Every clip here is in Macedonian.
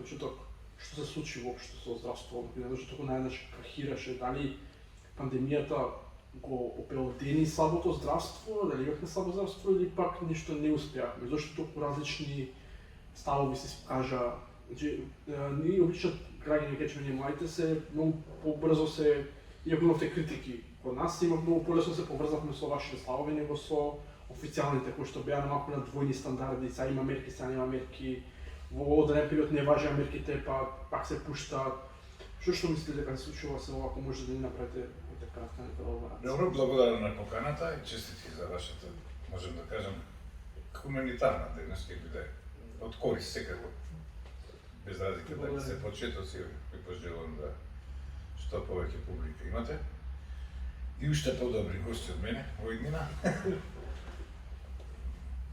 почеток, што се случи воопшто со здравството, зашто го најдеш крахираше, дали пандемијата го опелодени слабото здравство, дали имахме слабо здравство или пак ништо не успеавме, зашто толку различни ставови се покажа. Значи, ние обично граѓани кажеме ние младите се многу побрзо се иако имавте критики код нас, има многу полесно се поврзавме со вашите ставови него со официјалните кои што беа малку на двојни стандарди, сега има мерки, сега нема мерки, во одреден период не важеа мерките, па пак се пуштаат. Што мислите дека се случува се ова, ако можете да ни направите кратка елаборација? Добро, благодарам на поканата и честитки за вашата, можем да кажем, хуманитарна дейност ќе биде од корист секако. Без разлика дали се почетоци, ви пожелувам да што повеќе публика имате. И уште подобри гости од мене во иднина.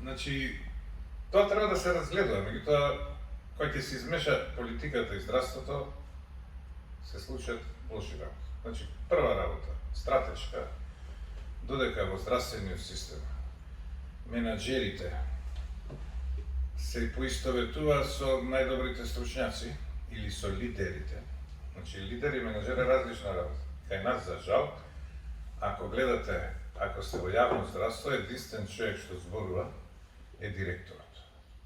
Значи, тоа треба да се разгледува, меѓутоа, кога ќе се измеша политиката и здравството, се случат лоши работи. Значи, прва работа, стратешка, додека во здравствениот систем менаџерите се поистоветува со најдобрите стручњаци или со лидерите. Значи, лидер и менаџер е различна работа. Кај нас, за жал, ако гледате, ако сте во јавно здравство, единствен човек што зборува е директорот.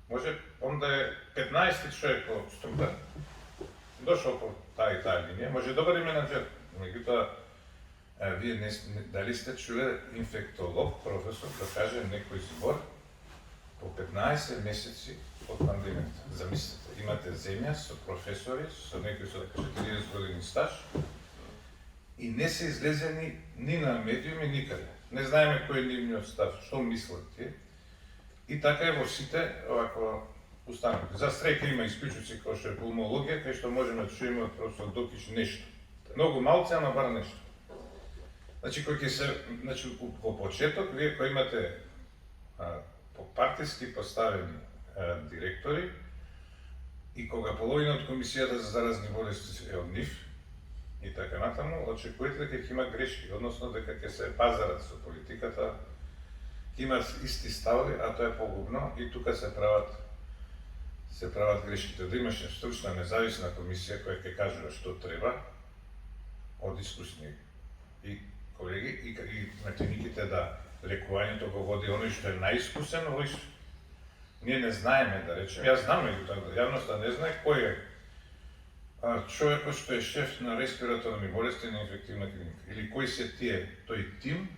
Може он да е 15 човек по структура, дошол по таа и таа линија, може добар и менаџер, меѓутоа вие дали сте чуле инфектолог, професор да каже некој збор по 15 месеци од пандемијата. Замислете, имате земја со професори, со некои со 40 години стаж и не се излезени ни на медиуми никаде. Не знаеме кој е нивниот став, што мислат тие. И така е во сите овако установи. За среќа има исклучоци кои што е пулмологија, кај што можеме да чуеме од професор Докич нешто. Многу малце, ама бар нешто. Значи, кој ќе се, значи, во почеток, вие кој имате по партиски поставени директори и кога половина од комисијата за заразни болести е од нив и така натаму, очекувате дека ќе има грешки, односно дека ќе се пазарат со политиката, ќе има исти ставови, а тоа е погубно и тука се прават грешките. Да имаше стручна независна комисија која ќе кажува што треба од искусни и колеги и на клиниките да лекувањето го води оној што е најискусен, овој ние не знаеме, да речеме. Јас знам, меѓутоа јавноста не знае кој е човекот што е шеф на респираторни болести на инфективна клиника или кој се тие тој тим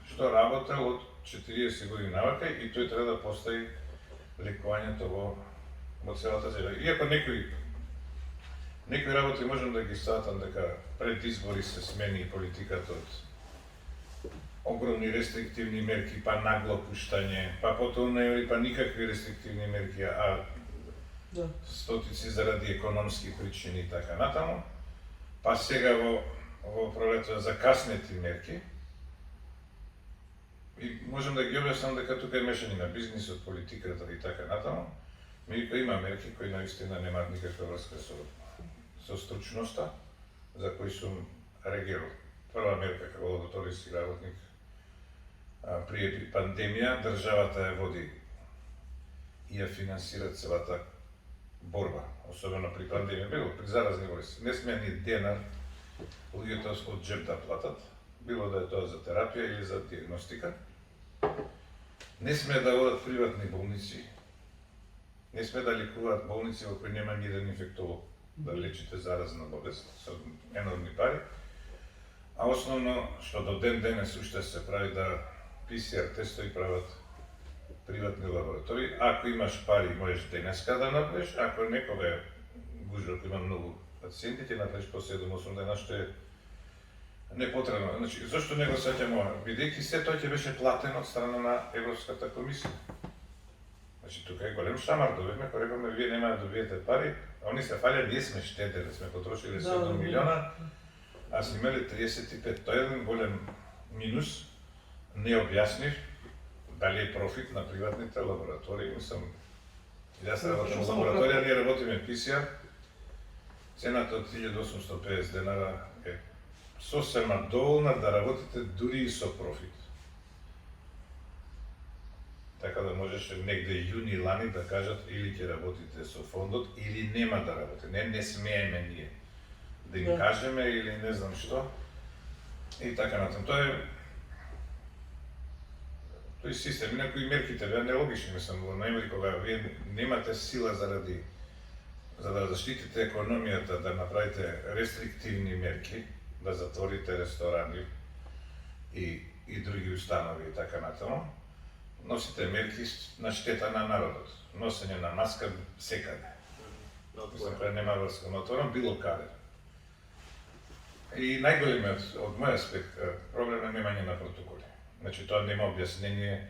што работел од 40 години навака и тој треба да постави лекувањето во целата земја. Иако некои работи можем да ги сватам дека пред избори се смени и политиката од огромни рестриктивни мерки, па нагло пуштање, па потоа па никакви рестриктивни мерки, а стотици заради економски причини и така натаму. Па сега во пролетот закаснети мерки. И можем да ги објаснам дека тука е мешање на бизнисот, политиката и така натаму. Меѓутоа има мерки кои наистина немаат никаква врска со стручноста, за кои сум реагирал. Прва мерка како лабораторијски работник при пандемија, државата ја води и ја финансира целата борба, особено при пандемија, било при заразни болести. Не сме ни денар луѓето од джеб да платат, било да е тоа за терапија или за диагностика. Не сме да одат приватни болници, не сме да лекуваат болници во кои нема ниден инфектолог да лечите заразна болест со енормни пари. А основно што до ден денес уште се прави да PCR тестови прават приватни лаборатории. Ако имаш пари, можеш денеска да направиш, ако некога е гужва, ако има многу пациенти, ќе направиш по 7-8 дена, што е непотребно. Значи, зашто не го сеќам ова? Бидејќи се тоа ќе беше платено од страна на Европската комисија. Значи, тука е голем шамар, добивме, кога рекаме, вие нема да добиете пари, а они се фалја, ние сме штедели, сме потрошили 7 милиона, а сме имали 35. Тоа е еден голем минус, не објаснив дали е профит на приватните лаборатории. Мислам, јас работам во лабораторија, ние работиме PCR, цената од 1850 денара е сосема доволна да работите дури и со профит. Така да можеше негде јуни лани да кажат или ќе работите со фондот или нема да работите. Не смееме ние да им Да. кажеме или не знам што. И така натаму. Тој систем, инаку и мерките беа нелогични, мислам, во најмали кога вие немате сила за да заштитите економијата, да направите рестриктивни мерки, да затворите ресторани и други установи и така натаму, носите мерки на штета на народот. Носење на маска секаде. Мислам, кога нема врска, но отворено било каде. И најголемиот, од мој аспект, проблем е немање на протоколи. Значи, тоа нема објаснение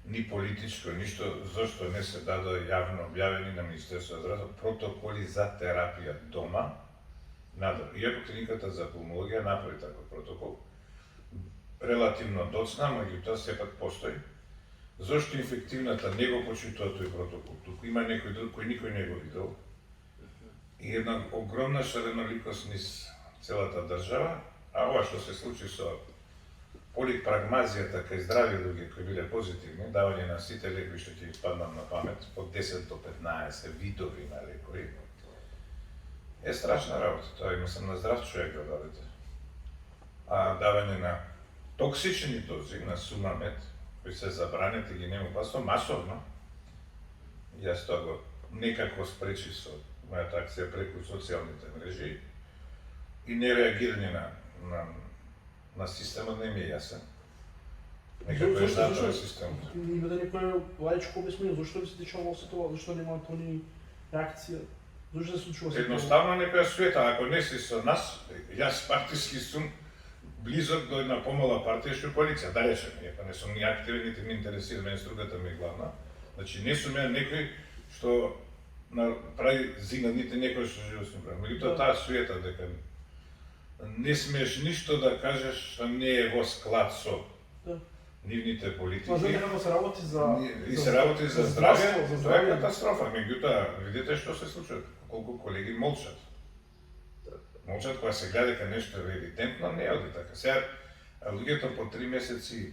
ни политичко, ништо, зашто не се дадоа јавно објавени на Министерството за здравство протоколи за терапија дома, надолу. Иако клиниката за пулмологија направи таков протокол, релативно доцна, меѓутоа сепак постои. Зошто инфективната не го почитува тој протокол? Туку има некој друг кој никој не го видел. И една огромна шареноликост низ целата држава, а ова што се случи со полипрагмазијата кај здрави луѓе кои биле позитивни, давање на сите лекови што ќе испаднат на памет, од 10 до 15 видови на лекови, е страшна работа. Тоа има сам на здрав човек да дадете. А давање на токсични дози на сумамет, кои се забранети ги нема опасно, масовно, јас тоа го некако спречи со мојата акција преку социјалните мрежи и нереагирање на системот не ми е јасен. Некако е затворен системот. Има да некој лаичко објаснение, зашто би се дечало се тоа, зашто нема тони реакција, зашто се случува се тоа? Едноставно некоја суета, ако не си со нас, јас партиски сум близок до една помала партија што е коалиција, да речем, иако не сум ни активен, нити ме интересира, мене стругата ми е главна. Значи не сум ја некој што прави зигнадните некој што живо сум прави. Меѓутоа таа суета дека не смееш ништо да кажеш што не е во склад со нивните политики. Ма знаете како се работи се работи за здравје, за тоа е катастрофа. Меѓутоа, видите што се случува, колку колеги молчат. Молчат кога се гледа дека нешто е евидентно, не оди така. Сега, луѓето по 3 месеци,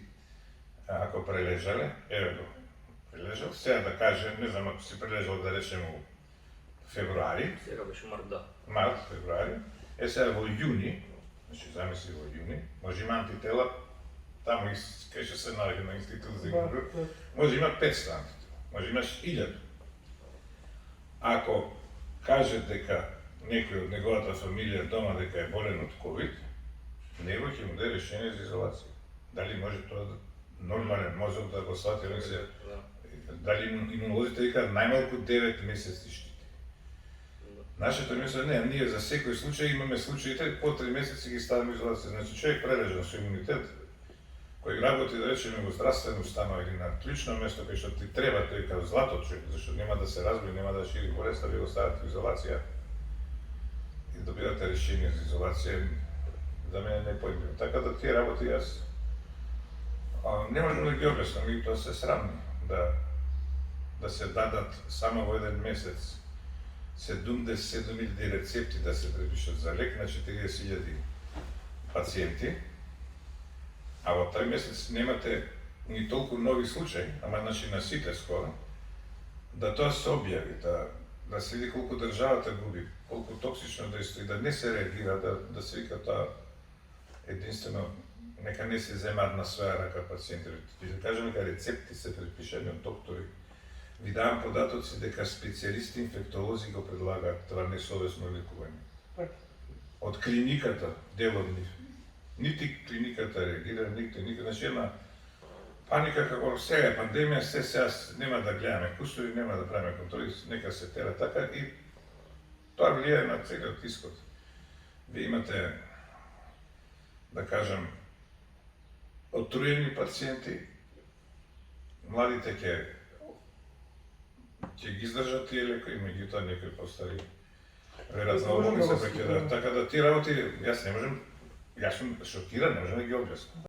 ако прележале, еве го, прележал, сега да каже, не знам, ако си прележал да речем у февруари. Сега беше март, да. Март, февруари. Сега во јуни, значи замисли во јуни, може има антитела, таму кај се наоѓа на институт за игру, може има 500 антитела, може имаш 1000. Ако каже дека некој од неговата фамилија дома дека е болен од ковид, него ќе му даде решение за изолација. Дали може тоа нормален мозок да го свати, дали имунолозите вика најмалку 9 месеци штити. Нашето мислење не, ние за секој случај имаме случаите по 3 месеци ги ставаме изолација. Значи човек прележан со имунитет, кој работи да речеме во здравствена установа или на клучно место кај што ти треба, тој како злато човек, зашто нема да се разбие, нема да шири болест, ви го стават во изолација и добивате решение за изолација, за мене не појмливо. Така да тие работи јас не можам да ги објаснам, и тоа се срамни да се дадат само во еден месец 77.000 рецепти да се препишат за лек на 40.000 пациенти, а во тој месец немате ни толку нови случаи, ама значи на сите скоро, да тоа се објави, да се види колку државата губи, колку токсично дејство и да не се реагира, да се вика тоа единствено нека не се земаат на своја рака пациенти. Да кажем дека рецепти се препишани од доктори. Ви давам податоци дека специјалисти инфектолози го предлагаат това несовесно лекување. Од клиниката, дел од нив. Нити клиниката реагира, никој. Значи има паника како сега е пандемија, сега нема да гледаме кустови, нема да правиме контроли, нека се тера така и тоа влијае на целиот исход. Ви имате, да кажам, отруени пациенти, младите ќе ги издржат тие лекови, меѓутоа некои постари веројатно овој се ќе да така да тие работи јас не можам, јас сум шокиран, не можам да ги објаснам.